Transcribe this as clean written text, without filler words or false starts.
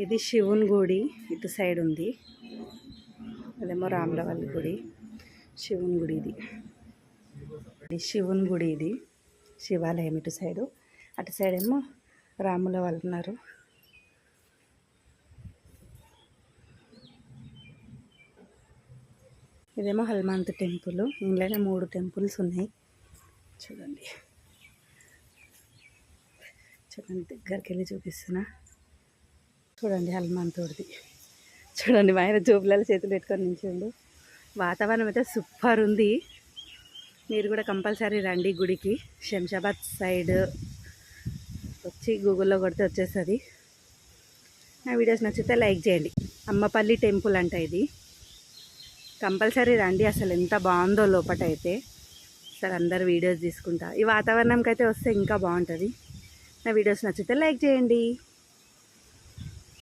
ఇది శివుని గుడి ఇటు సైడ్ ఉంది. అదేమో రాములవారి గుడి. శివుని గుడి ఇది శివుని గుడి. ఇది శివాలయం ఇటు సైడు. అటు సైడ్ ఏమో రాముల వాళ్ళు ఉన్నారు. ఇదేమో హనుమంత్ టెంపుల్. ఇంట్లోనే 3 టెంపుల్స్ ఉన్నాయి. చూడండి దగ్గరికి వెళ్ళి చూపిస్తున్నా. చూడండి హనుమంతుడిది. చూడండి మా ఆయన జోబులలో చేతులు పెట్టుకొని నించుండు. వాతావరణం అయితే సూపర్ ఉంది. మీరు కూడా కంపల్సరీ రండి గుడికి. శంషాబాద్ సైడ్ వచ్చి గూగుల్లో కొడితే వచ్చేస్తుంది. నా వీడియోస్ నచ్చితే లైక్ చేయండి. అమ్మపల్లి టెంపుల్ అంట ఇది. కంపల్సరీ రండి. అసలు ఎంత బాగుందో లోపట అయితే. సరే అందరు వీడియోస్ తీసుకుంటా. ఈ వాతావరణంకి అయితే వస్తే ఇంకా బాగుంటుంది. నా వీడియోస్ నచ్చితే లైక్ చేయండి.